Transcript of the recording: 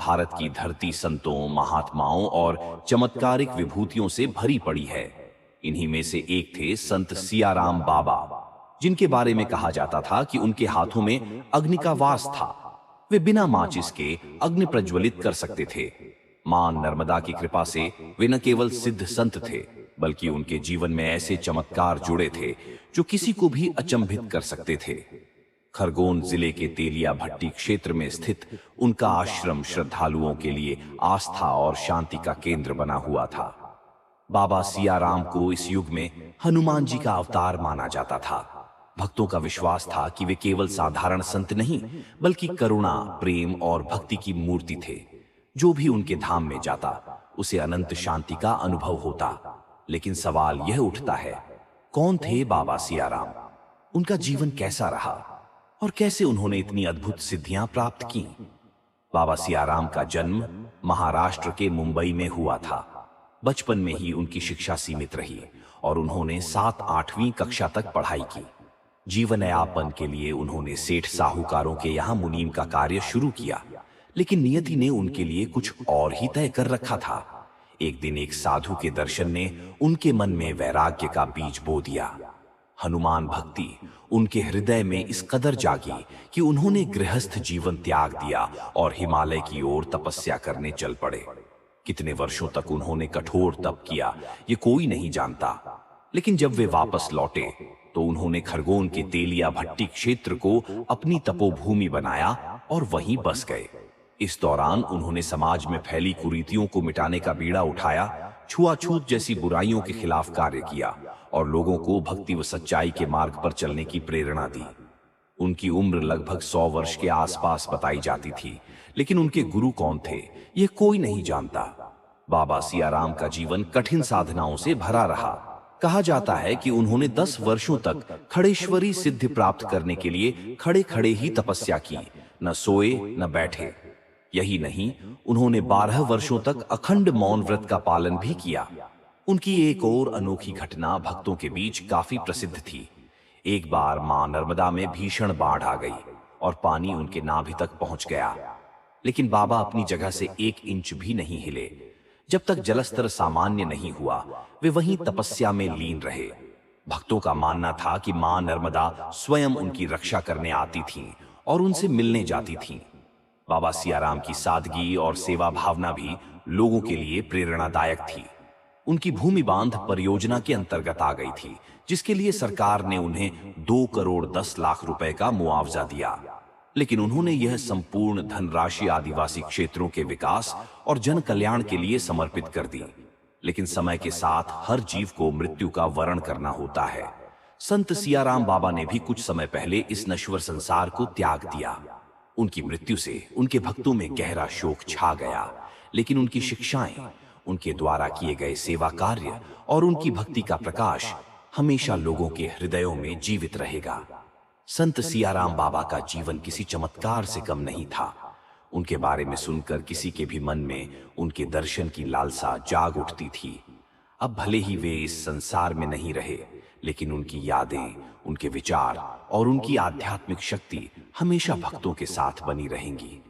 भारत की धरती संतों, महात्माओं और चमत्कारिक विभूतियों से भरी पड़ी है। इन्हीं में से एक थे संत सियाराम बाबा, जिनके बारे में कहा जाता था कि उनके हाथों में अग्नि का वास था। वे बिना माचिस के अग्नि प्रज्वलित कर सकते थे। मां नर्मदा की कृपा से वे न केवल सिद्ध संत थे, बल्कि उनके जीवन में ऐसे चमत्कार जुड़े थे जो किसी को भी अचंभित कर सकते थे। खरगोन जिले के तेलिया भट्टी क्षेत्र में स्थित उनका आश्रम श्रद्धालुओं के लिए आस्था और शांति का केंद्र बना हुआ था। बाबा सियाराम को इस युग में हनुमान जी का अवतार माना जाता था। भक्तों का विश्वास था कि वे केवल साधारण संत नहीं, बल्कि करुणा, प्रेम और भक्ति की मूर्ति थे। जो भी उनके धाम में जाता, उसे अनंत शांति का अनुभव होता। लेकिन सवाल यह उठता है, कौन थे बाबा सियाराम? उनका जीवन कैसा रहा और कैसे उन्होंने इतनी अद्भुत सिद्धियां प्राप्त की? बाबा सियाराम का जन्म महाराष्ट्र के मुंबई में हुआ था। बचपन में ही उनकी शिक्षा सीमित रही और उन्होंने 7-8वीं कक्षा तक पढ़ाई की। जीवन यापन के लिए उन्होंने सेठ साहूकारों के यहाँ मुनीम का कार्य शुरू किया, लेकिन नियति ने उनके लिए कुछ और ही तय कर रखा था। एक दिन एक साधु के दर्शन ने उनके मन में वैराग्य का बीज बो दिया। हनुमान भक्ति उनके हृदय में इस कदर जागी कि उन्होंने गृहस्थ जीवन त्याग दिया और हिमालय की ओर तपस्या करने चल पड़े। कितने वर्षों तक उन्होंने कठोर तप किया, ये कोई नहीं जानता। लेकिन जब वे वापस लौटे तो उन्होंने खरगोन के तेलिया भट्टी क्षेत्र को अपनी तपोभूमि बनाया और वहीं बस गए। इस दौरान उन्होंने समाज में फैली कुरीतियों को मिटाने का बीड़ा उठाया, छुआछूत जैसी बुराइयों के खिलाफ कार्य किया और लोगों को भक्ति व सच्चाई के मार्ग पर चलने की प्रेरणा दी। उनकी उम्र लगभग 100 वर्ष के आसपास बताई जाती थी, लेकिन उनके गुरु कौन थे, यह कोई नहीं जानता। बाबा सियाराम का जीवन कठिन साधनाओं से भरा रहा। कहा जाता है कि उन्होंने 10 वर्षों तक खड़ेश्वरी सिद्धि प्राप्त करने के लिए खड़े खड़े ही तपस्या की, न सोए न बैठे। यही नहीं, उन्होंने 12 वर्षों तक अखंड मौन व्रत का पालन भी किया। उनकी एक और अनोखी घटना भक्तों के बीच काफी प्रसिद्ध थी। एक बार मां नर्मदा में भीषण बाढ़ आ गई और पानी उनके नाभि तक पहुंच गया, लेकिन बाबा अपनी जगह से 1 इंच भी नहीं हिले। जब तक जलस्तर सामान्य नहीं हुआ, वे वहीं तपस्या में लीन रहे। भक्तों का मानना था कि मां नर्मदा स्वयं उनकी रक्षा करने आती थीं और उनसे मिलने जाती थीं। बाबा सियाराम की सादगी और सेवा भावना भी लोगों के लिए प्रेरणादायक थी। उनकी भूमि बांध परियोजना के अंतर्गत आ गई थी, जिसके लिए सरकार ने उन्हें 2 करोड़ 10 लाख रुपए का मुआवजा दिया। लेकिन उन्होंने यह संपूर्ण धनराशि आदिवासी क्षेत्रों के विकास और जन कल्याण के लिए समर्पित कर दी। लेकिन समय के साथ हर जीव को मृत्यु का वरण करना होता है। संत सियाराम बाबा ने भी कुछ समय पहले इस नश्वर संसार को त्याग दिया। उनकी मृत्यु से उनके भक्तों में गहरा शोक छा गया, लेकिन उनकी शिक्षाएं, उनके द्वारा किए गए सेवा कार्य और उनकी भक्ति का प्रकाश हमेशा लोगों के हृदयों में जीवित रहेगा। संत सियाराम बाबा का जीवन किसी चमत्कार से कम नहीं था। उनके बारे में सुनकर किसी के भी मन में उनके दर्शन की लालसा जाग उठती थी। अब भले ही वे इस संसार में नहीं रहे, लेकिन उनकी यादें, उनके विचार और उनकी आध्यात्मिक शक्ति हमेशा भक्तों के साथ बनी रहेंगी।